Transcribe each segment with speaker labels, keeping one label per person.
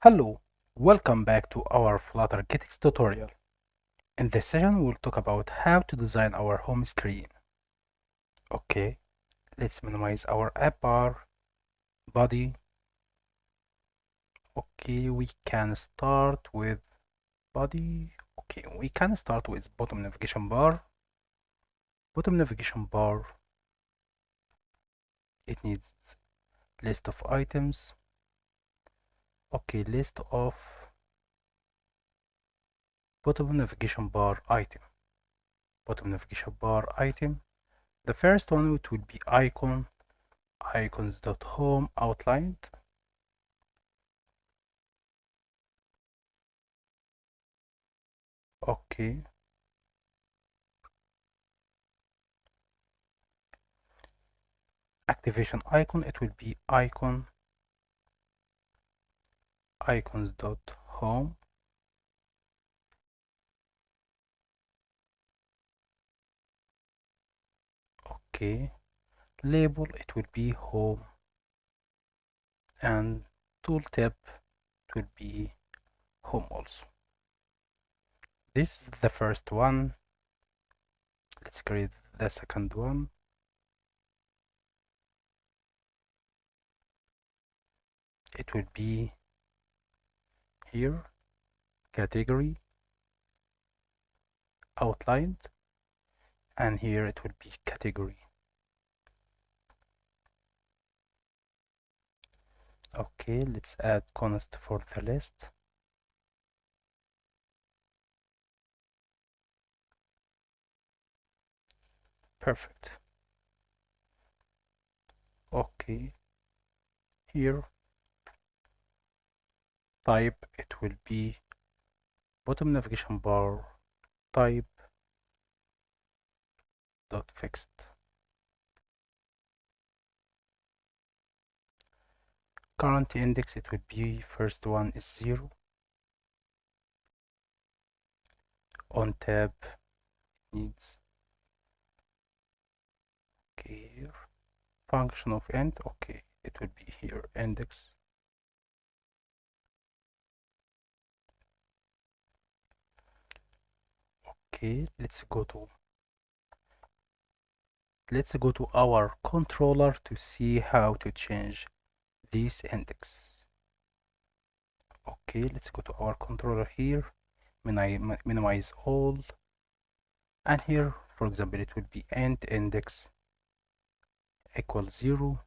Speaker 1: Hello, welcome back to our Flutter Getx tutorial. In this session, we'll talk about how to design our home screen. Okay, let's minimize our app bar, body. Okay, we can start with body. Okay, we can start with bottom navigation bar. Bottom navigation bar, it needs list of items. Okay, list of bottom navigation bar item. Bottom navigation bar item. The first one it will be icon, icons.home outlined. Okay, activation icon, it will be icon, icons.home. Okay, label, it will be home, and tooltip, it will be home also. This is the first one. Let's create the second one. It will be here, category, outlined, and here it will be category. Okay, let's add const for the list. Perfect. Okay, here type, it will be bottom navigation bar type dot fixed. Current index, it will be first one is 0. On tab needs, okay, here function of int, okay, it will be here index. Okay, let's go to our controller to see how to change these indexes. Okay, let's go to our controller here, minimize all, and here, for example, it will be int index equals 0,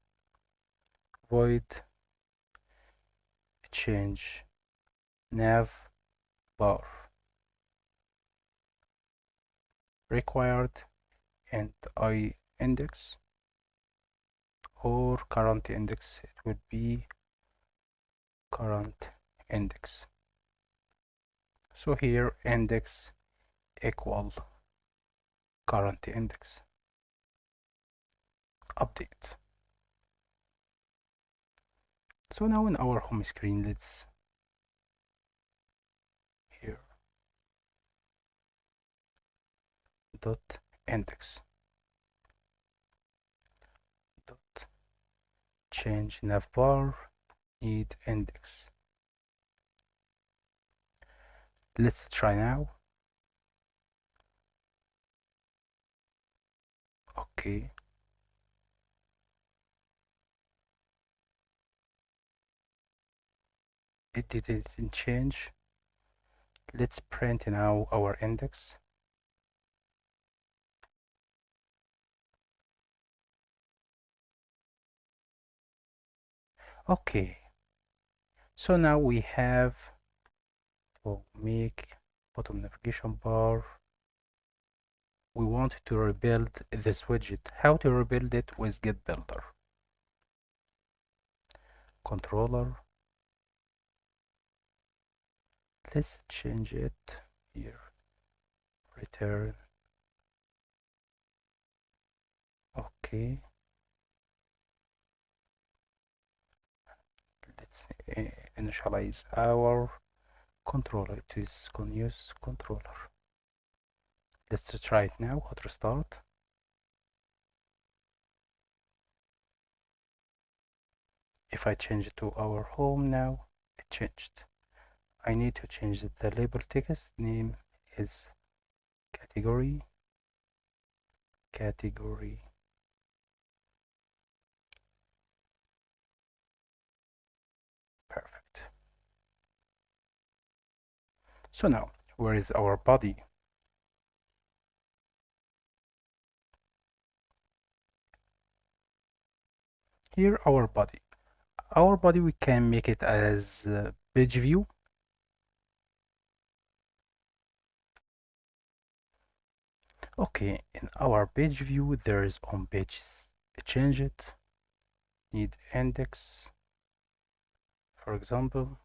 Speaker 1: void change nav bar required and I index, or current index, it would be current index. So here index equal current index. Update. So now in our home screen, let's here dot index dot change navbar need index. Let's try now. Okay, it didn't change. Let's print now our index. Okay, so now we have to make bottom navigation bar. We want to rebuild this widget. How to rebuild it with Get Builder. Controller. Let's change it here. Return. Okay. Let's initialize our controller. It is use controller. Let's try it now. Hot restart. If I change it to our home now, it changed. I need to change the label text name is category. Perfect. So now, where is our body? Here, our body. Our body, we can make it as page view. Okay, in our page view, there is on page change it, need index, for example.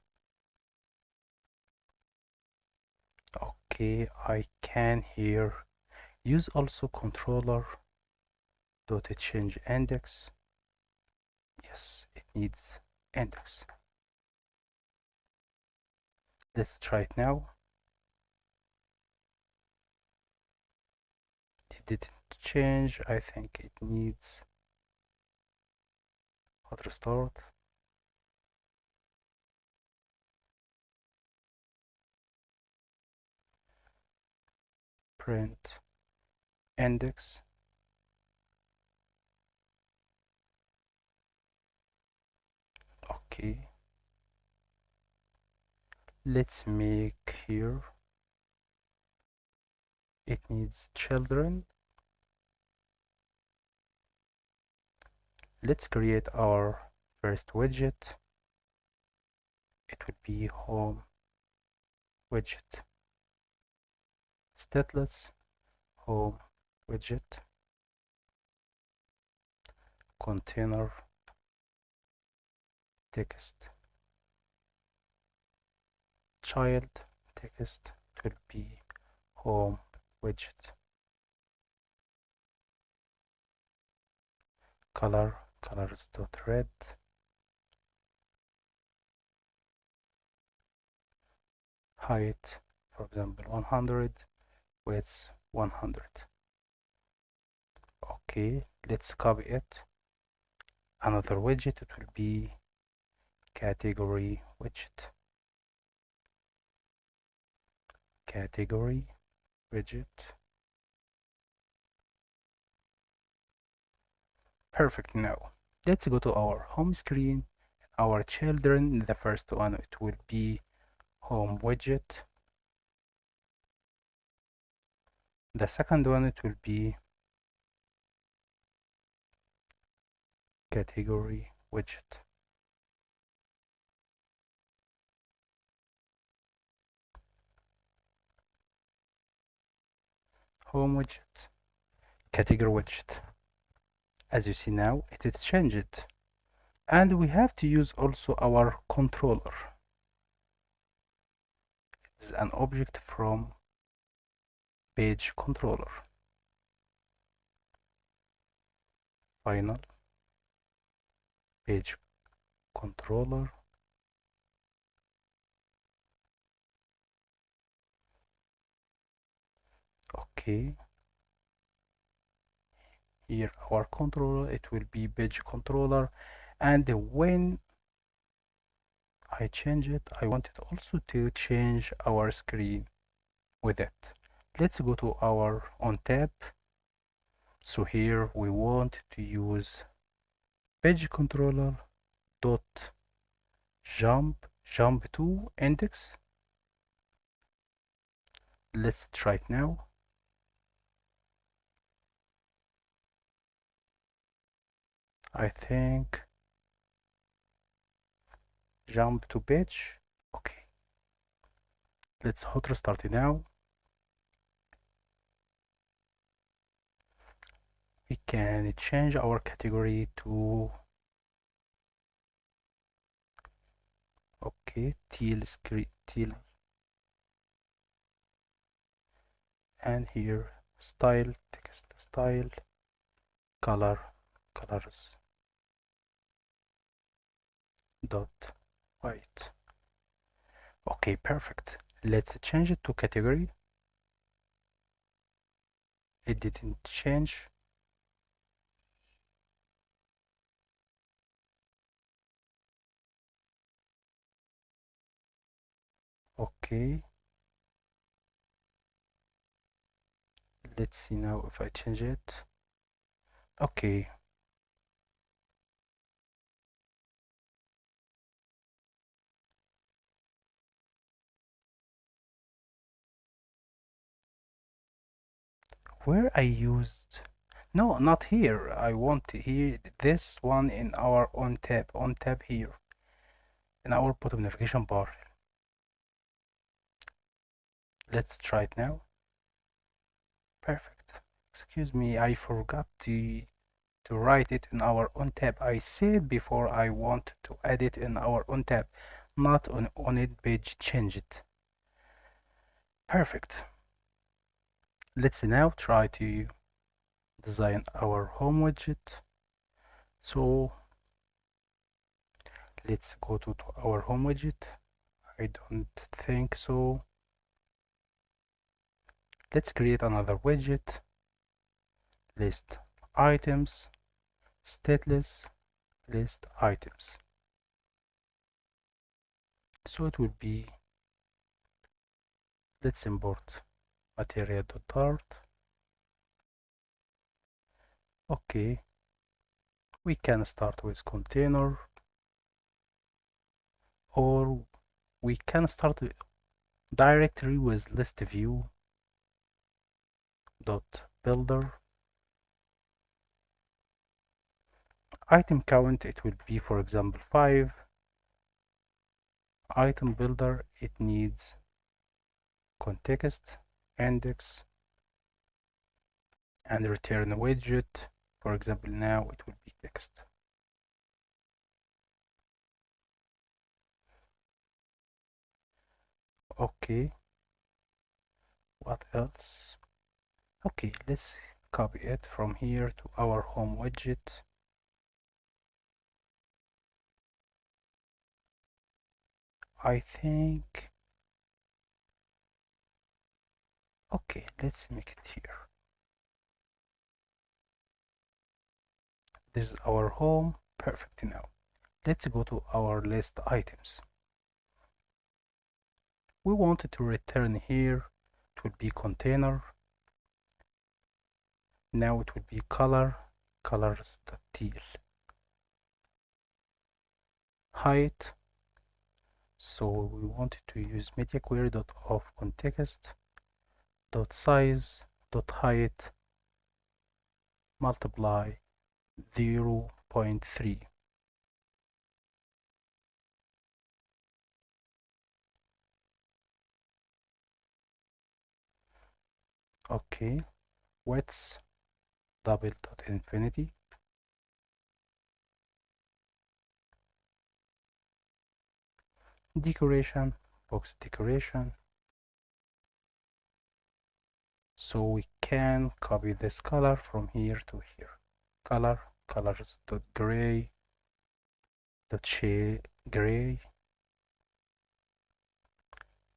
Speaker 1: Okay, I can here use also controller dot change index. Yes, it needs index. Let's try it now. It didn't change. I think it needs hot restart. Print index. Okay. Let's make here. It needs children. Let's create our first widget. It would be home widget. Stateless home widget. Container text. Child text. It will be home widget. Colors dot red. Height, for example, 100. Width 100. Okay, let's copy it. Another widget, it will be category widget. Category widget. Perfect. Now let's go to our home screen. Our children, the first one, it will be home widget. The second one, it will be category widget. Home widget, category widget. As you see now, it is changed. And we have to use also our controller. It is an object from page controller. Final page controller. Okay. Here our controller, it will be page controller. And when I change it, I want it also to change our screen with it. Let's go to our on tab. So here we want to use page controller dot jump to index. Let's try it now. I think jump to page. Okay, let's hot restart it now. We can change our category to teal, and here style, text style, colors dot white. Okay, perfect. Let's change it to category. It didn't change. Okay, let's see now if I change it. Okay, where I used, no, not here. I want to here this one in our on tab here in our bottom navigation bar. Let's try it now. Perfect. Excuse me, I forgot to write it in our on tab. I said before I want to add it in our on tab, not on it page change it. Perfect. Let's now try to design our home widget. So let's go to our home widget. I don't think so. Let's create another widget. List items, stateless, list items. So it will be, let's import material.dart. Okay, we can start with container, or we can start directly with list view dot builder. Item count, it will be for example 5. Item builder, it needs context, index, and return widget. For example, now it will be text. Okay, what else? Okay, let's copy it from here to our home widget. I think, okay, let's make it here. This is our home. Perfect. Now let's go to our list items. We wanted to return here, it will be container. Now it will be color, colors.teal. Height, so we wanted to use media query dot of context dot size dot height multiply 0.3. Okay, width double dot infinity. Decoration, box decoration. So we can copy this color from here to here. Color, colors dot gray dot shade gray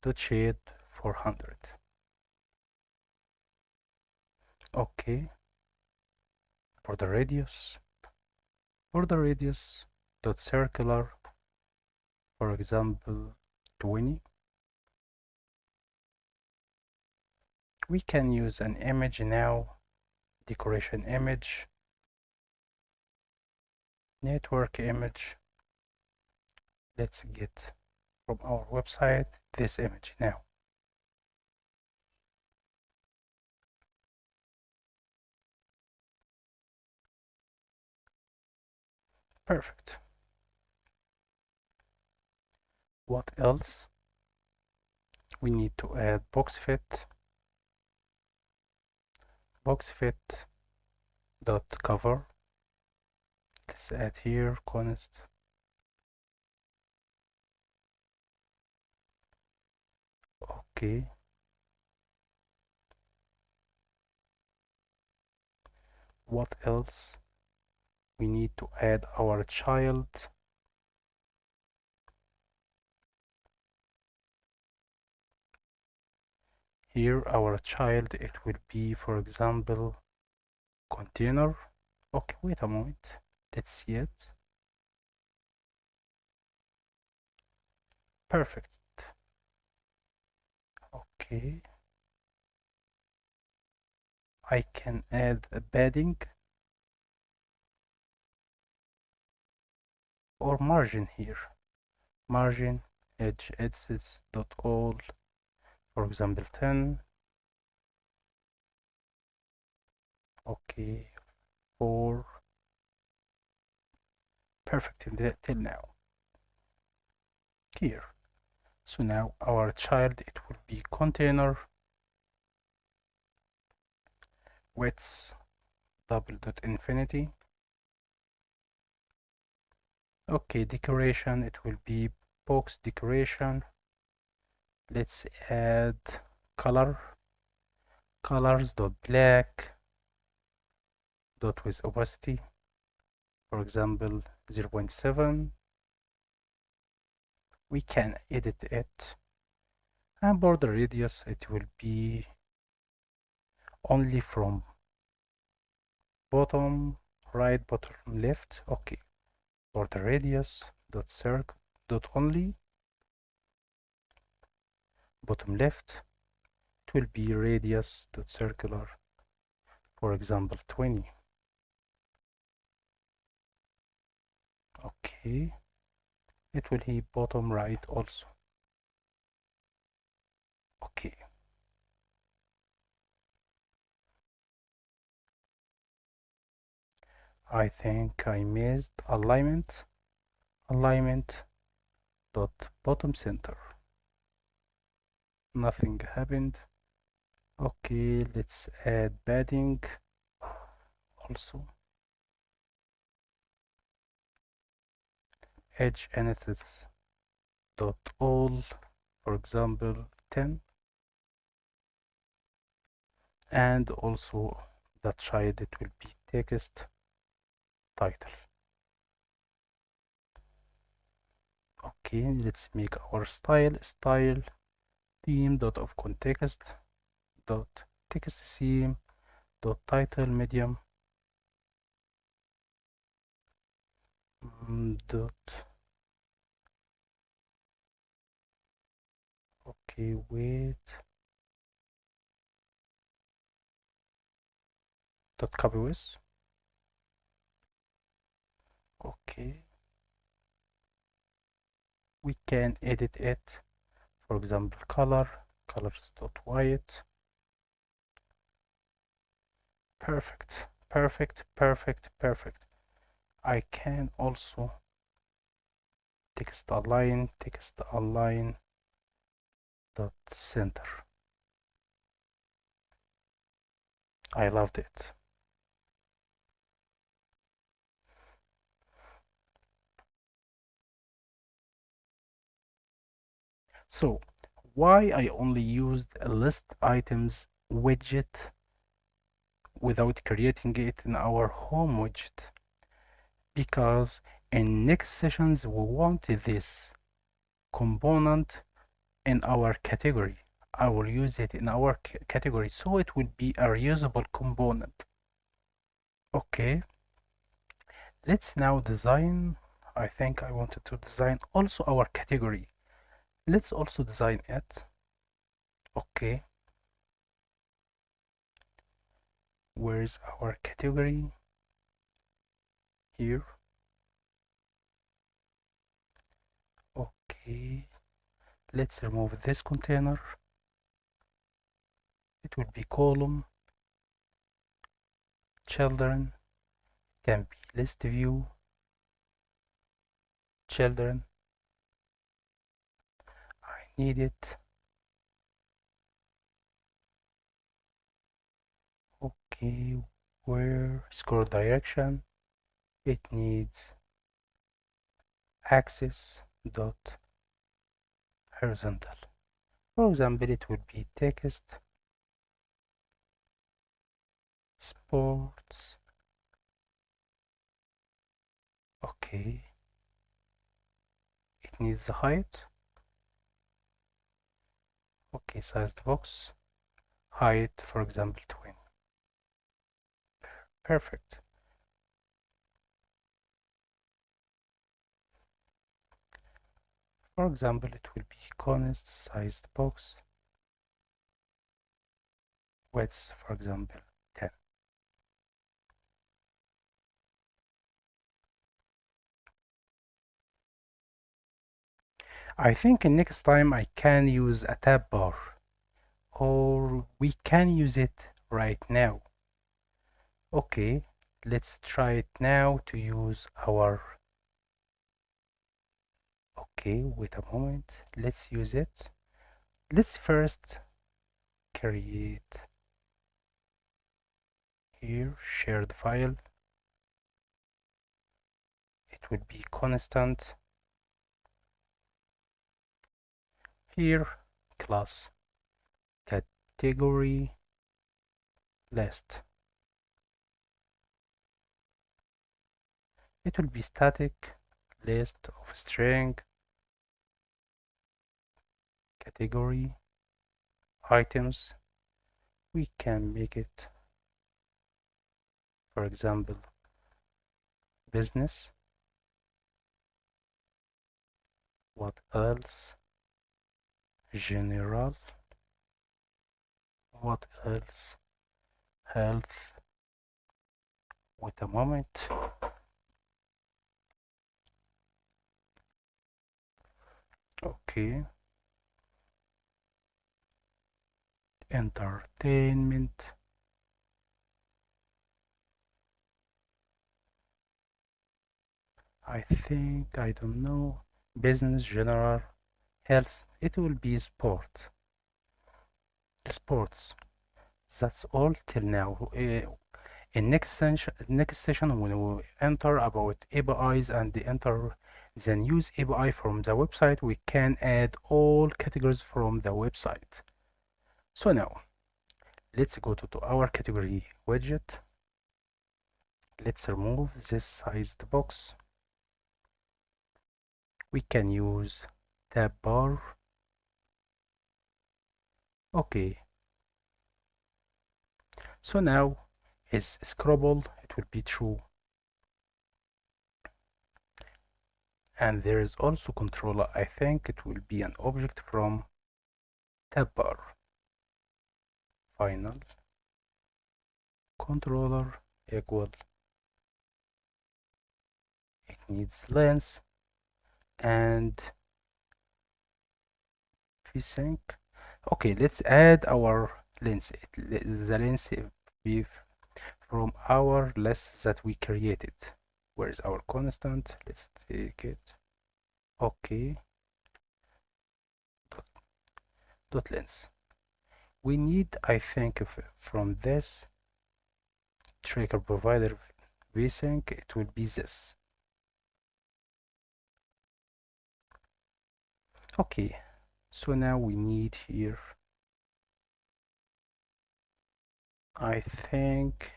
Speaker 1: dot shade 400. Okay, border radius dot circular, for example 20. We can use an image now, decoration image, network image. Let's get from our website this image now. Perfect. What else? We need to add box fit dot cover. Let's add here const. Okay, what else? We need to add our child. Here our child, it will be for example container. Okay, wait a moment, let's see it. Perfect. Okay, I can add a padding or margin here. Margin edge edges dot all, for example 10. Okay, 4. Perfect till now. Here. So now our child, it will be container width double dot infinity. Okay, decoration, it will be box decoration. Let's add color, colors dot black dot with opacity, for example 0.7. We can edit it. And border radius, it will be only from bottom right, bottom left. Okay, border radius dot circle dot only bottom left, it will be radius dot circular, for example 20. Okay, it will be bottom right also. Okay, I think I missed alignment dot bottom center. Nothing happened. Okay, let's add padding also. Edge analysis dot all, for example 10. And also the child, it will be text title. Okay, let's make our style theme dot of context dot text theme dot title medium dot. Okay, wait, dot copy with. Okay, we can edit it, for example colors dot white. Perfect, perfect, perfect, perfect. I can also text align dot center. I loved it. So why I only used a list items widget without creating it in our home widget? Because in next sessions we want this component in our category. I will use it in our category, so it will be a reusable component. Okay, let's now design. I think I wanted to design also our category. Let's also design it. Okay, where is our category? Here. Okay, let's remove this container. It will be column children, can be list view children. I need it. Okay, where scroll direction, it needs axis dot horizontal. For example, it would be text sports. Okay, it needs the height. Okay, sized box height, for example 20. Perfect. For example, it will be const sized box width, for example, 10. I think next time I can use a tab bar, or we can use it right now. Okay, let's try it now to use our. Okay, wait a moment. Let's use it. Let's first create here shared file. It will be constant. Here, class category list. It will be static list of string category items. We can make it, for example, business. What else? General. What else? Health. Wait a moment. Okay. Entertainment. I think, I don't know. Business, general, health. It will be sport. Sports. That's all till now. In next session, when we enter about APIs and enter the news API from the website, we can add all categories from the website. So now, let's go to our category widget. Let's remove this sized box. We can use tab bar. Okay. So now is scrollable, it will be true. And there is also controller. I think it will be an object from tab bar. Final controller equal. It needs length and vsync. Okay, let's add our length. The length be from our list that we created. Where is our constant? Let's take it. Okay. Dot length. We need, I think, from this tracker provider vsync, it will be this. Okay, so now we need here, I think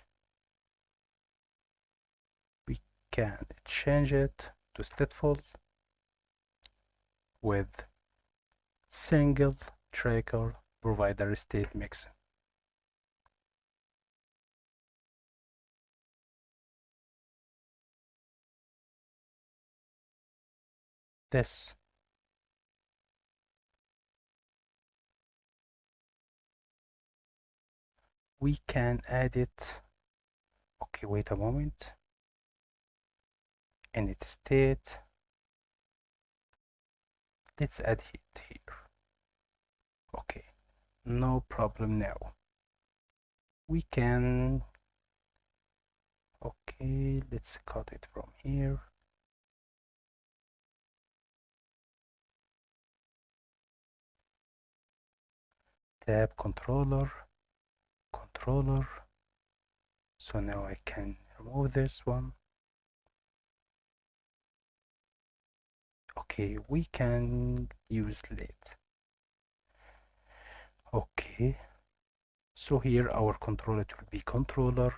Speaker 1: we can change it to stateful with single tracker provider state mix. This. We can add it. Okay, wait a moment. Init state. Let's add it here. Okay, no problem now. We can. Okay, let's cut it from here. Tab controller. So now I can remove this one. Okay, we can use lit. Okay, so here our controller will be controller.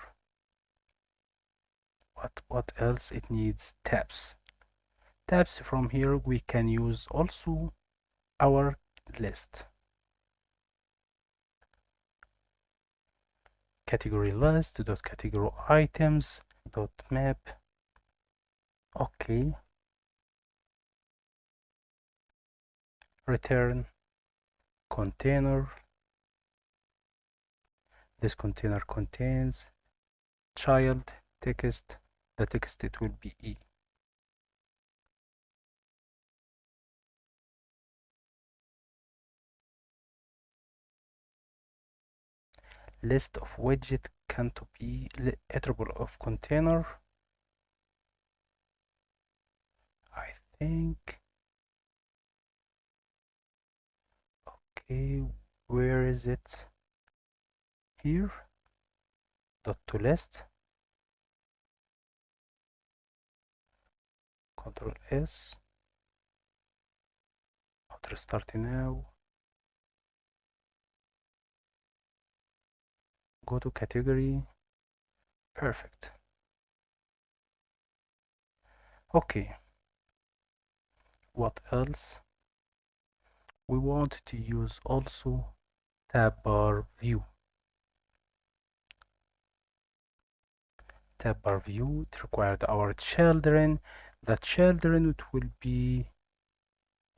Speaker 1: What else? It needs tabs. Tabs from here we can use also our list. Category list dot category items dot map. Okay. Return container This container contains child text. The text it will be E. List of widget can't be iterable of container. I think. Okay, where is it? Here. Dot to list. Control S. Hot restart now. Go to category. Perfect. Okay. What else? We want to use also tab bar view. Tab bar view, it required our children. The children, it will be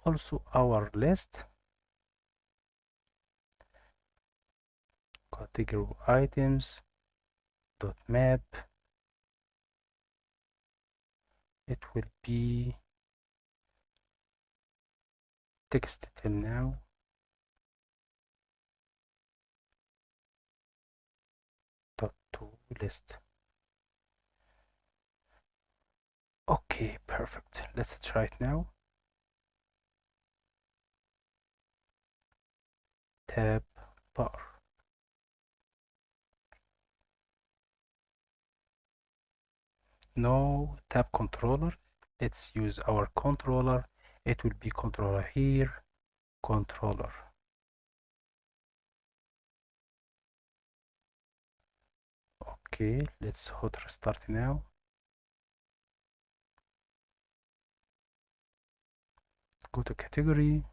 Speaker 1: also our list. Category items dot map. It will be text till now. Dot to list. Okay, perfect. Let's try it now. Tab bar. No tab controller. Let's use our controller. It will be controller here, controller. Okay, let's hot restart now. Go to category.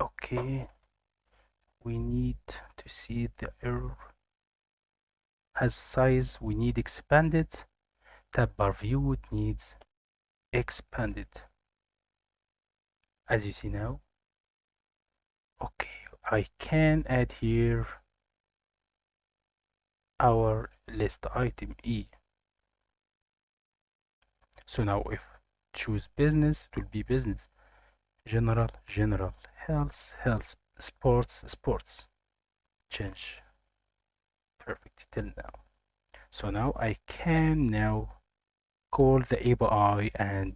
Speaker 1: Okay, we need to see the error has size. We need expanded. Tab bar view, it needs expanded. As you see now. Okay, I can add here our list item E. So now if choose business, it will be business. General, general. Health, health. Sports, sports. Change. Perfect till now. So now I can now call the API and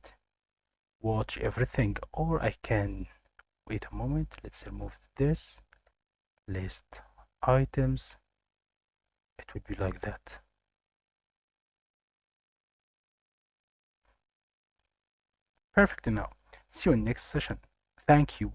Speaker 1: watch everything, or I can wait a moment. Let's remove this list items. It would be like that. Perfect now. See you in next session. Thank you.